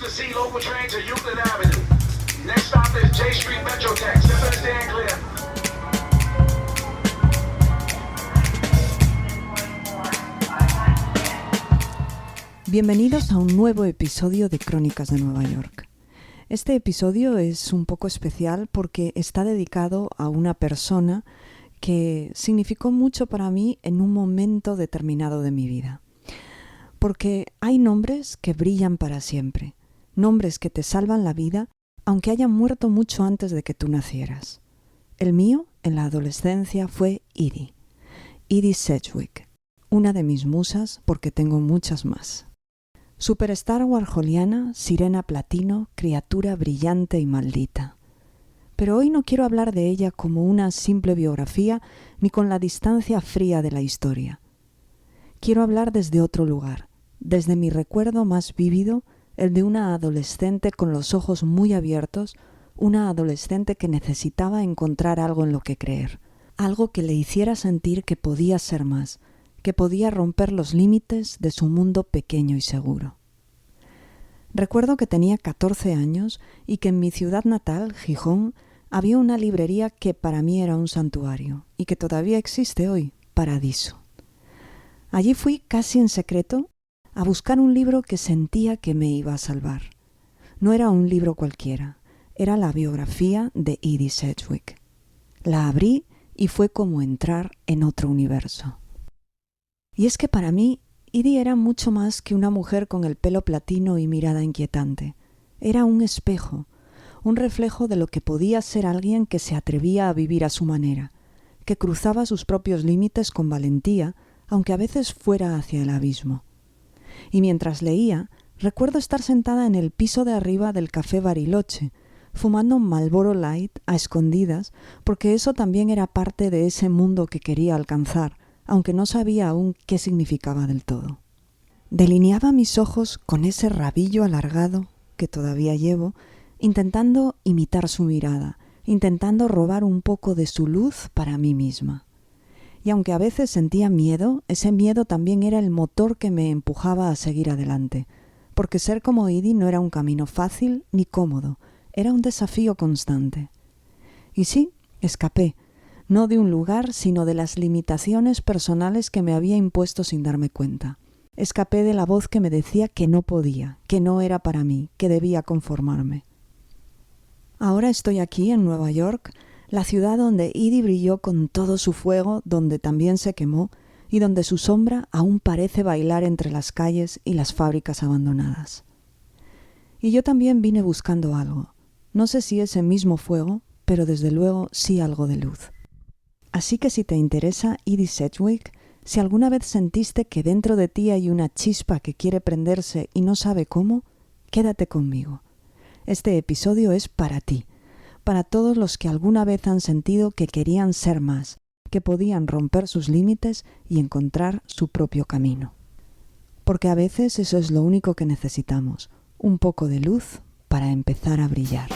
the C local train to Euclid Avenue. Next stop is J Street Metrotech. Step in and stand clear. Bienvenidos a un nuevo episodio de Crónicas de Nueva York. Este episodio es un poco especial porque está dedicado a una persona que significó mucho para mí en un momento determinado de mi vida. Porque hay nombres que brillan para siempre, nombres que te salvan la vida aunque hayan muerto mucho antes de que tú nacieras. El mío, en la adolescencia, fue Edie Sedgwick, una de mis musas porque tengo muchas más. Superstar warholiana, sirena platino, criatura brillante y maldita. Pero hoy no quiero hablar de ella como una simple biografía ni con la distancia fría de la historia. Quiero hablar desde otro lugar, desde mi recuerdo más vívido, el de una adolescente con los ojos muy abiertos, una adolescente que necesitaba encontrar algo en lo que creer, algo que le hiciera sentir que podía ser más, que podía romper los límites de su mundo pequeño y seguro. Recuerdo que tenía 14 años y que en mi ciudad natal, Gijón, había una librería que para mí era un santuario y que todavía existe hoy, Paradiso. Allí fui casi en secreto a buscar un libro que sentía que me iba a salvar. No era un libro cualquiera, era la biografía de Edie Sedgwick. La abrí y fue como entrar en otro universo. Y es que para mí, Edie era mucho más que una mujer con el pelo platino y mirada inquietante. Era un espejo, un reflejo de lo que podía ser alguien que se atrevía a vivir a su manera, que cruzaba sus propios límites con valentía, aunque a veces fuera hacia el abismo. Y mientras leía, recuerdo estar sentada en el piso de arriba del Café Bariloche, fumando un Marlboro Light a escondidas, porque eso también era parte de ese mundo que quería alcanzar, aunque no sabía aún qué significaba del todo. Delineaba mis ojos con ese rabillo alargado que todavía llevo, intentando imitar su mirada, intentando robar un poco de su luz para mí misma. Y aunque a veces sentía miedo, ese miedo también era el motor que me empujaba a seguir adelante, porque ser como Edie no era un camino fácil ni cómodo, era un desafío constante. Y sí, escapé, no de un lugar, sino de las limitaciones personales que me había impuesto sin darme cuenta. Escapé de la voz que me decía que no podía, que no era para mí, que debía conformarme. Ahora estoy aquí en Nueva York, la ciudad donde Edie brilló con todo su fuego, donde también se quemó y donde su sombra aún parece bailar entre las calles y las fábricas abandonadas. Y yo también vine buscando algo. No sé si ese mismo fuego, pero desde luego sí algo de luz. Así que si te interesa Edie Sedgwick, si alguna vez sentiste que dentro de ti hay una chispa que quiere prenderse y no sabe cómo, quédate conmigo. Este episodio es para ti, para todos los que alguna vez han sentido que querían ser más, que podían romper sus límites y encontrar su propio camino. Porque a veces eso es lo único que necesitamos, un poco de luz para empezar a brillar.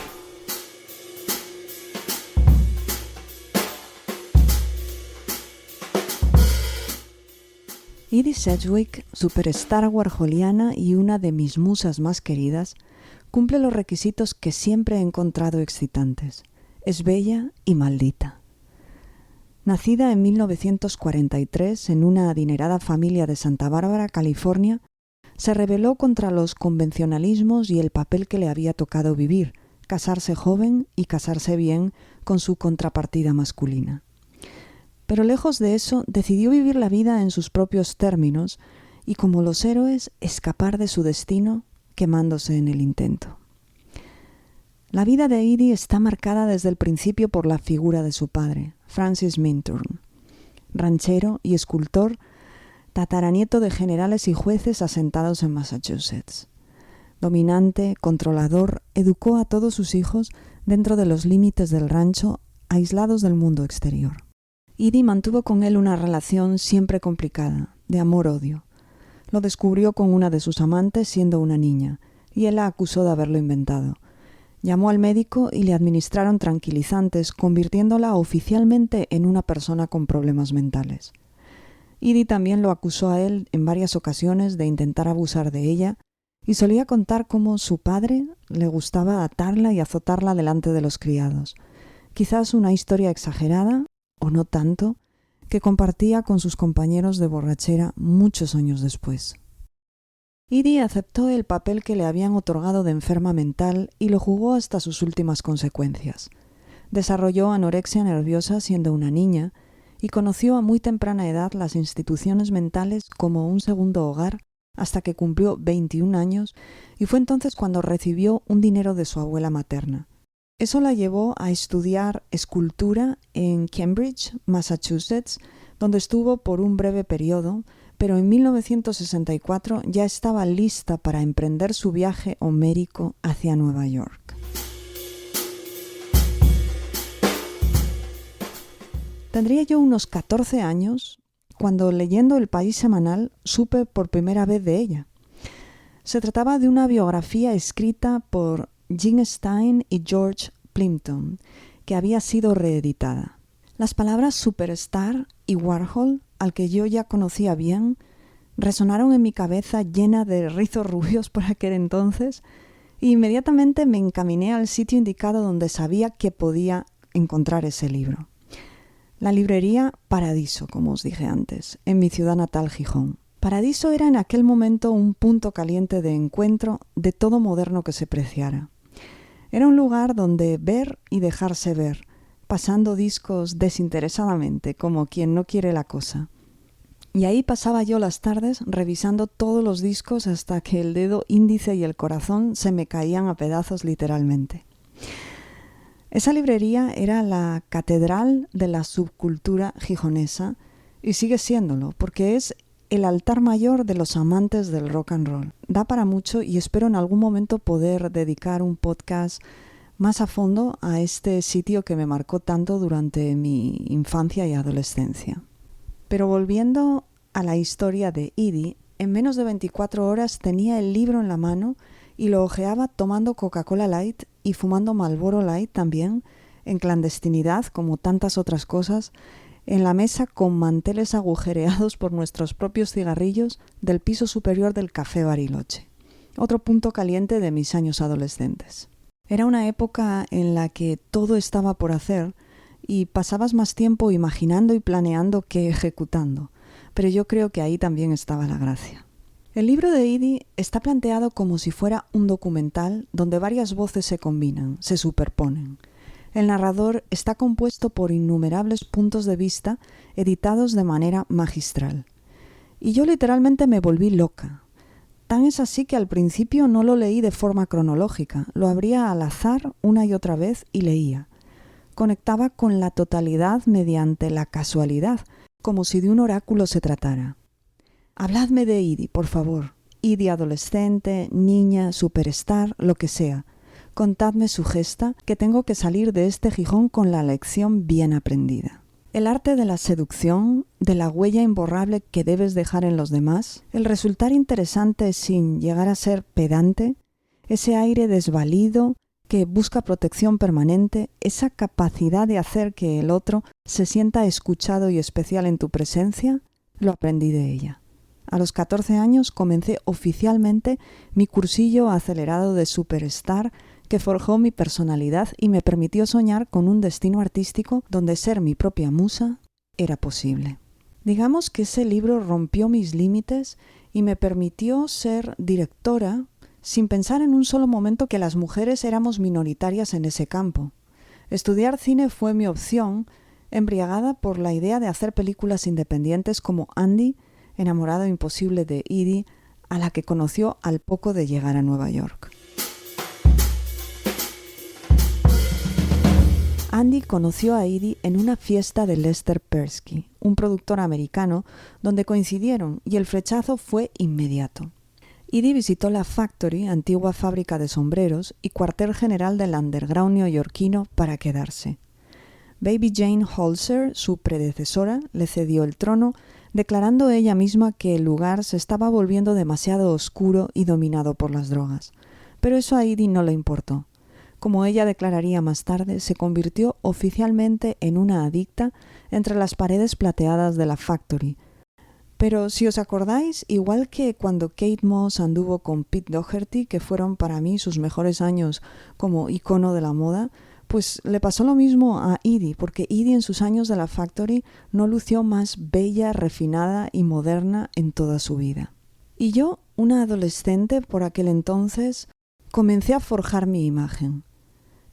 Edie Sedgwick, superstar warholiana y una de mis musas más queridas, cumple los requisitos que siempre he encontrado excitantes. Es bella y maldita. Nacida en 1943 en una adinerada familia de Santa Bárbara, California, se rebeló contra los convencionalismos y el papel que le había tocado vivir, casarse joven y casarse bien con su contrapartida masculina. Pero lejos de eso, decidió vivir la vida en sus propios términos y, como los héroes, escapar de su destino quemándose en el intento. La vida de Edie está marcada desde el principio por la figura de su padre, Francis Minturn, ranchero y escultor, tataranieto de generales y jueces asentados en Massachusetts. Dominante, controlador, educó a todos sus hijos dentro de los límites del rancho, aislados del mundo exterior. Edie mantuvo con él una relación siempre complicada, de amor-odio. Lo descubrió con una de sus amantes siendo una niña, y él la acusó de haberlo inventado. Llamó al médico y le administraron tranquilizantes, convirtiéndola oficialmente en una persona con problemas mentales. Edie también lo acusó a él en varias ocasiones de intentar abusar de ella, y solía contar cómo su padre le gustaba atarla y azotarla delante de los criados. Quizás una historia exagerada, o no tanto, que compartía con sus compañeros de borrachera muchos años después. Edie aceptó el papel que le habían otorgado de enferma mental y lo jugó hasta sus últimas consecuencias. Desarrolló anorexia nerviosa siendo una niña y conoció a muy temprana edad las instituciones mentales como un segundo hogar hasta que cumplió 21 años y fue entonces cuando recibió un dinero de su abuela materna. Eso la llevó a estudiar escultura en Cambridge, Massachusetts, donde estuvo por un breve periodo, pero en 1964 ya estaba lista para emprender su viaje homérico hacia Nueva York. Tendría yo unos 14 años cuando, leyendo El País semanal, supe por primera vez de ella. Se trataba de una biografía escrita por Jean Stein y George Plimpton, que había sido reeditada. Las palabras superstar y Warhol, al que yo ya conocía bien, resonaron en mi cabeza llena de rizos rubios por aquel entonces, e inmediatamente me encaminé al sitio indicado donde sabía que podía encontrar ese libro. La librería Paradiso, como os dije antes, en mi ciudad natal, Gijón. Paradiso era en aquel momento un punto caliente de encuentro de todo moderno que se preciara. Era un lugar donde ver y dejarse ver, pasando discos desinteresadamente, como quien no quiere la cosa. Y ahí pasaba yo las tardes revisando todos los discos hasta que el dedo índice y el corazón se me caían a pedazos literalmente. Esa librería era la catedral de la subcultura gijonesa y sigue siéndolo, porque es el altar mayor de los amantes del rock and roll. Da para mucho y espero en algún momento poder dedicar un podcast más a fondo a este sitio que me marcó tanto durante mi infancia y adolescencia. Pero volviendo a la historia de Edie, en menos de 24 horas tenía el libro en la mano y lo hojeaba tomando Coca-Cola Light y fumando Marlboro Light también, en clandestinidad, como tantas otras cosas, en la mesa con manteles agujereados por nuestros propios cigarrillos del piso superior del Café Bariloche, otro punto caliente de mis años adolescentes. Era una época en la que todo estaba por hacer y pasabas más tiempo imaginando y planeando que ejecutando, pero yo creo que ahí también estaba la gracia. El libro de Edie está planteado como si fuera un documental donde varias voces se combinan, se superponen. El narrador está compuesto por innumerables puntos de vista editados de manera magistral. Y yo literalmente me volví loca. Tan es así que al principio no lo leí de forma cronológica, lo abría al azar una y otra vez y leía. Conectaba con la totalidad mediante la casualidad, como si de un oráculo se tratara. Habladme de Edie, por favor. Edie adolescente, niña, superstar, lo que sea. Contadme su gesta, que tengo que salir de este Gijón con la lección bien aprendida. El arte de la seducción, de la huella imborrable que debes dejar en los demás, el resultar interesante sin llegar a ser pedante, ese aire desvalido que busca protección permanente, esa capacidad de hacer que el otro se sienta escuchado y especial en tu presencia, lo aprendí de ella. A los 14 años comencé oficialmente mi cursillo acelerado de superstar que forjó mi personalidad y me permitió soñar con un destino artístico donde ser mi propia musa era posible. Digamos que ese libro rompió mis límites y me permitió ser directora sin pensar en un solo momento que las mujeres éramos minoritarias en ese campo. Estudiar cine fue mi opción, embriagada por la idea de hacer películas independientes como Andy, enamorado imposible de Edie, a la que conoció al poco de llegar a Nueva York. Andy conoció a Edie en una fiesta de Lester Persky, un productor americano, donde coincidieron y el flechazo fue inmediato. Edie visitó la Factory, antigua fábrica de sombreros y cuartel general del underground neoyorquino, para quedarse. Baby Jane Holzer, su predecesora, le cedió el trono, declarando ella misma que el lugar se estaba volviendo demasiado oscuro y dominado por las drogas. Pero eso a Edie no le importó. Como ella declararía más tarde, se convirtió oficialmente en una adicta entre las paredes plateadas de la Factory. Pero si os acordáis, igual que cuando Kate Moss anduvo con Pete Doherty, que fueron para mí sus mejores años como icono de la moda, pues le pasó lo mismo a Edie, porque Edie en sus años de la Factory no lució más bella, refinada y moderna en toda su vida. Y yo, una adolescente por aquel entonces, comencé a forjar mi imagen.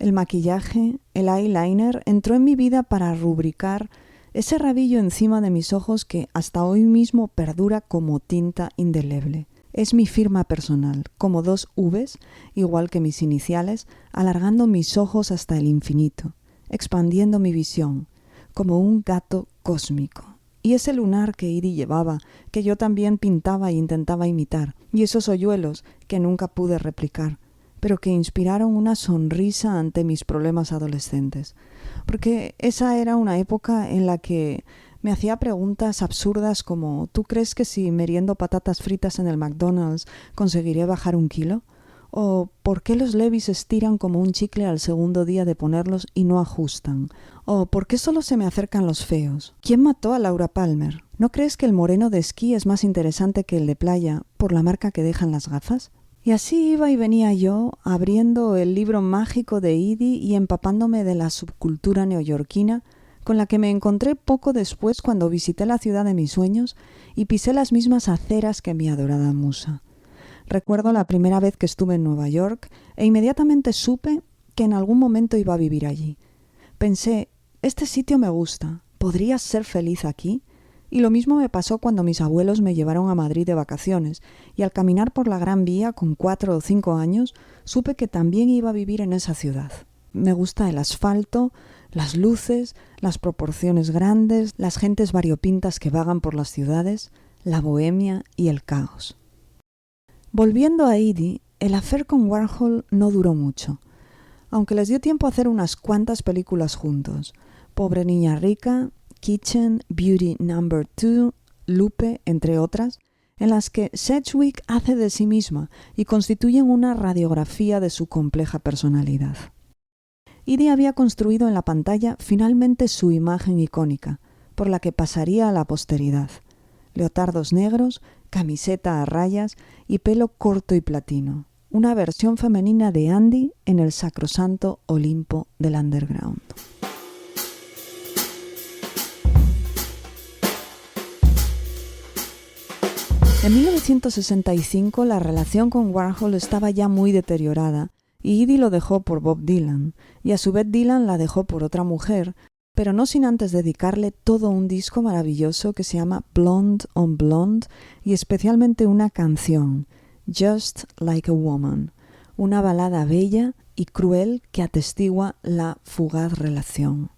El maquillaje, el eyeliner, entró en mi vida para rubricar ese rabillo encima de mis ojos que hasta hoy mismo perdura como tinta indeleble. Es mi firma personal, como 2 Vs, igual que mis iniciales, alargando mis ojos hasta el infinito, expandiendo mi visión, como un gato cósmico. Y ese lunar que Edie llevaba, que yo también pintaba e intentaba imitar, y esos hoyuelos que nunca pude replicar, pero que inspiraron una sonrisa ante mis problemas adolescentes. Porque esa era una época en la que me hacía preguntas absurdas como ¿tú crees que si meriendo patatas fritas en el McDonald's conseguiré bajar 1 kilo? ¿O por qué los Levi's estiran como un chicle al segundo día de ponerlos y no ajustan? ¿O por qué solo se me acercan los feos? ¿Quién mató a Laura Palmer? ¿No crees que el moreno de esquí es más interesante que el de playa por la marca que dejan las gafas? Y así iba y venía yo, abriendo el libro mágico de Edie y empapándome de la subcultura neoyorquina, con la que me encontré poco después cuando visité la ciudad de mis sueños y pisé las mismas aceras que mi adorada musa. Recuerdo la primera vez que estuve en Nueva York e inmediatamente supe que en algún momento iba a vivir allí. Pensé, este sitio me gusta, ¿podrías ser feliz aquí? Y lo mismo me pasó cuando mis abuelos me llevaron a Madrid de vacaciones y al caminar por la Gran Vía con 4 o 5 años supe que también iba a vivir en esa ciudad. Me gusta el asfalto, las luces, las proporciones grandes, las gentes variopintas que vagan por las ciudades, la bohemia y el caos. Volviendo a Edie, el affair con Warhol no duró mucho, aunque les dio tiempo a hacer unas cuantas películas juntos. Pobre niña rica, Kitchen, Beauty No. 2, Lupe, entre otras, en las que Sedgwick hace de sí misma y constituyen una radiografía de su compleja personalidad. Edie había construido en la pantalla finalmente su imagen icónica, por la que pasaría a la posteridad. Leotardos negros, camiseta a rayas y pelo corto y platino. Una versión femenina de Andy en el sacrosanto Olimpo del underground. En 1965 la relación con Warhol estaba ya muy deteriorada y Edie lo dejó por Bob Dylan, y a su vez Dylan la dejó por otra mujer, pero no sin antes dedicarle todo un disco maravilloso que se llama Blonde on Blonde y especialmente una canción, Just Like a Woman, una balada bella y cruel que atestigua la fugaz relación.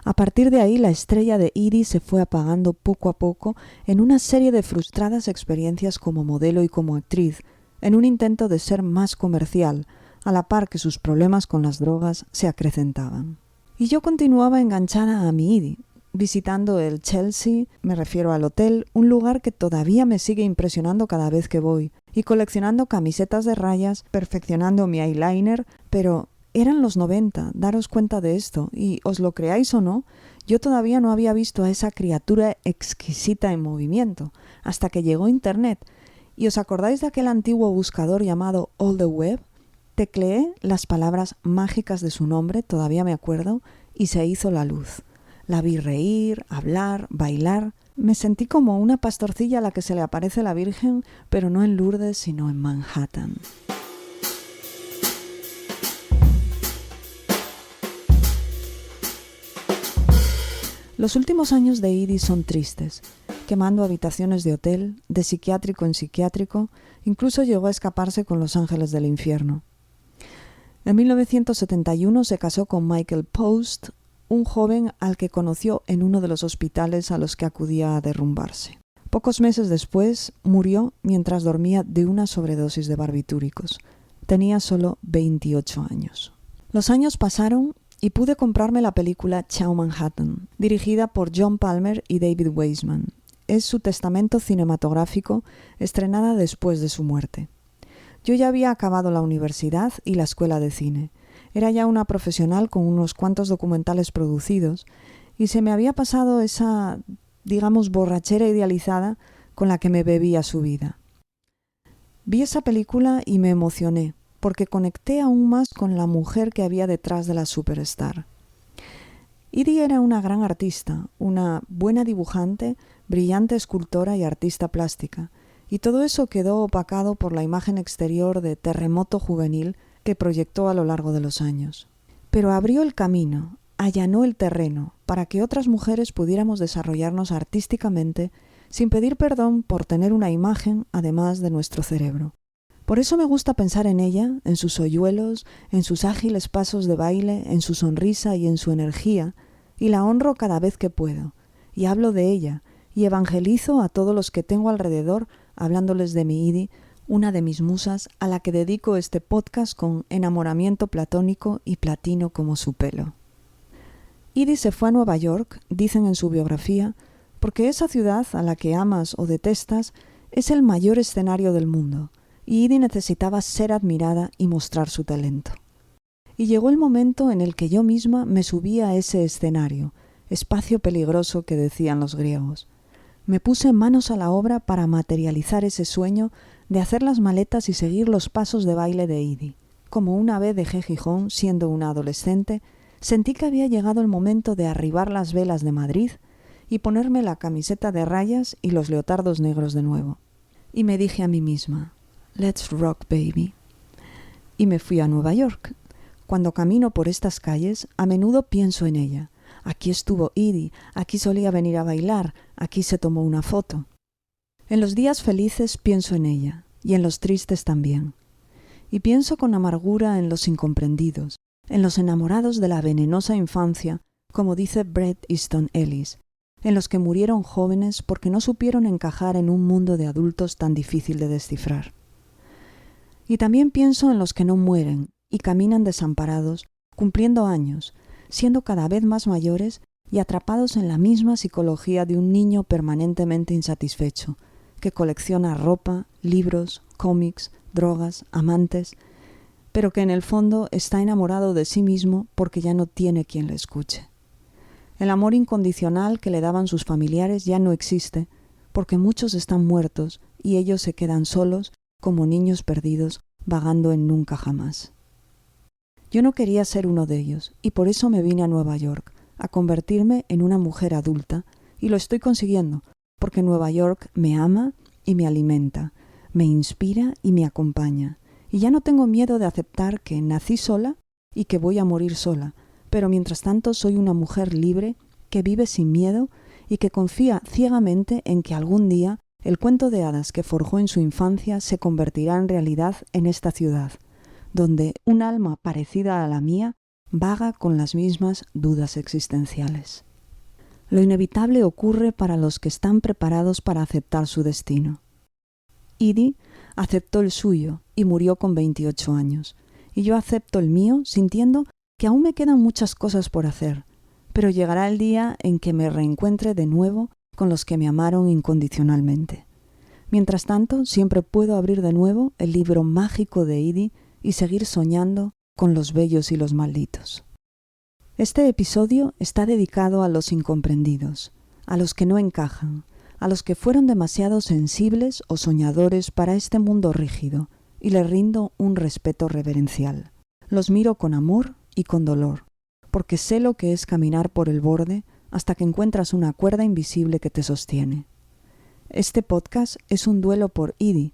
A partir de ahí la estrella de Edie se fue apagando poco a poco en una serie de frustradas experiencias como modelo y como actriz, en un intento de ser más comercial, a la par que sus problemas con las drogas se acrecentaban. Y yo continuaba enganchada a mi Edie, visitando el Chelsea, me refiero al hotel, un lugar que todavía me sigue impresionando cada vez que voy, y coleccionando camisetas de rayas, perfeccionando mi eyeliner, pero eran los 90, daros cuenta de esto, y os lo creáis o no, yo todavía no había visto a esa criatura exquisita en movimiento, hasta que llegó Internet. ¿Y os acordáis de aquel antiguo buscador llamado All the Web? Tecleé las palabras mágicas de su nombre, todavía me acuerdo, y se hizo la luz. La vi reír, hablar, bailar. Me sentí como una pastorcilla a la que se le aparece la Virgen, pero no en Lourdes, sino en Manhattan. Los últimos años de Edie son tristes, quemando habitaciones de hotel, de psiquiátrico en psiquiátrico, incluso llegó a escaparse con los ángeles del infierno. En 1971 se casó con Michael Post, un joven al que conoció en uno de los hospitales a los que acudía a derrumbarse. Pocos meses después murió mientras dormía de una sobredosis de barbitúricos. Tenía solo 28 años. Los años pasaron y pude comprarme la película Ciao Manhattan, dirigida por John Palmer y David Weisman. Es su testamento cinematográfico, estrenada después de su muerte. Yo ya había acabado la universidad y la escuela de cine. Era ya una profesional con unos cuantos documentales producidos y se me había pasado esa digamos borrachera idealizada con la que me bebía su vida. Vi esa película y me emocioné, porque conecté aún más con la mujer que había detrás de la superstar. Edie era una gran artista, una buena dibujante, brillante escultora y artista plástica, y todo eso quedó opacado por la imagen exterior de terremoto juvenil que proyectó a lo largo de los años. Pero abrió el camino, allanó el terreno, para que otras mujeres pudiéramos desarrollarnos artísticamente sin pedir perdón por tener una imagen además de nuestro cerebro. Por eso me gusta pensar en ella, en sus hoyuelos, en sus ágiles pasos de baile, en su sonrisa y en su energía, y la honro cada vez que puedo, y hablo de ella, y evangelizo a todos los que tengo alrededor hablándoles de mi Edie, una de mis musas a la que dedico este podcast con enamoramiento platónico y platino como su pelo. Edie se fue a Nueva York, dicen en su biografía, porque esa ciudad a la que amas o detestas es el mayor escenario del mundo, y Edie necesitaba ser admirada y mostrar su talento. Y llegó el momento en el que yo misma me subí a ese escenario, espacio peligroso que decían los griegos. Me puse manos a la obra para materializar ese sueño de hacer las maletas y seguir los pasos de baile de Edie. Como una vez dejé Gijón siendo una adolescente, sentí que había llegado el momento de arribar las velas de Madrid y ponerme la camiseta de rayas y los leotardos negros de nuevo. Y me dije a mí misma, "Let's rock, baby". Y me fui a Nueva York. Cuando camino por estas calles, a menudo pienso en ella. Aquí estuvo Edie, aquí solía venir a bailar, aquí se tomó una foto. En los días felices pienso en ella, y en los tristes también. Y pienso con amargura en los incomprendidos, en los enamorados de la venenosa infancia, como dice Bret Easton Ellis, en los que murieron jóvenes porque no supieron encajar en un mundo de adultos tan difícil de descifrar. Y también pienso en los que no mueren y caminan desamparados, cumpliendo años, siendo cada vez más mayores y atrapados en la misma psicología de un niño permanentemente insatisfecho, que colecciona ropa, libros, cómics, drogas, amantes, pero que en el fondo está enamorado de sí mismo porque ya no tiene quien le escuche. El amor incondicional que le daban sus familiares ya no existe, porque muchos están muertos y ellos se quedan solos como niños perdidos vagando en nunca jamás. Yo no quería ser uno de ellos y por eso me vine a Nueva York, a convertirme en una mujer adulta, y lo estoy consiguiendo, porque Nueva York me ama y me alimenta, me inspira y me acompaña, y ya no tengo miedo de aceptar que nací sola y que voy a morir sola, pero mientras tanto soy una mujer libre que vive sin miedo y que confía ciegamente en que algún día el cuento de hadas que forjó en su infancia se convertirá en realidad en esta ciudad, donde un alma parecida a la mía vaga con las mismas dudas existenciales. Lo inevitable ocurre para los que están preparados para aceptar su destino. Edie aceptó el suyo y murió con 28 años, y yo acepto el mío sintiendo que aún me quedan muchas cosas por hacer, pero llegará el día en que me reencuentre de nuevo con los que me amaron incondicionalmente. Mientras tanto, siempre puedo abrir de nuevo el libro mágico de Edie y seguir soñando con los bellos y los malditos. Este episodio está dedicado a los incomprendidos, a los que no encajan, a los que fueron demasiado sensibles o soñadores para este mundo rígido, y les rindo un respeto reverencial. Los miro con amor y con dolor, porque sé lo que es caminar por el borde hasta que encuentras una cuerda invisible que te sostiene. Este podcast es un duelo por Edie,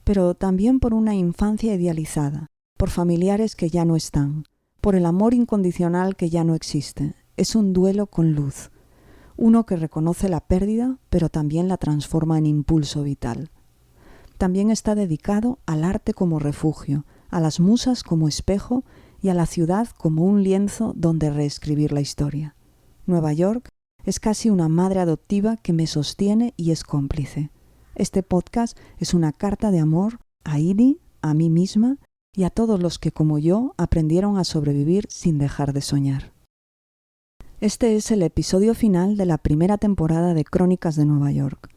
pero también por una infancia idealizada, por familiares que ya no están, por el amor incondicional que ya no existe. Es un duelo con luz, uno que reconoce la pérdida, pero también la transforma en impulso vital. También está dedicado al arte como refugio, a las musas como espejo y a la ciudad como un lienzo donde reescribir la historia. Nueva York es casi una madre adoptiva que me sostiene y es cómplice. Este podcast es una carta de amor a Edie, a mí misma y a todos los que, como yo, aprendieron a sobrevivir sin dejar de soñar. Este es el episodio final de la primera temporada de Crónicas de Nueva York.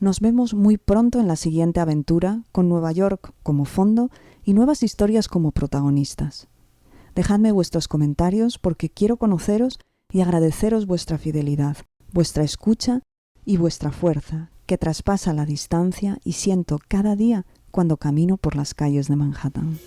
Nos vemos muy pronto en la siguiente aventura, con Nueva York como fondo y nuevas historias como protagonistas. Dejadme vuestros comentarios porque quiero conoceros y agradeceros vuestra fidelidad, vuestra escucha y vuestra fuerza, que traspasa la distancia y siento cada día cuando camino por las calles de Manhattan.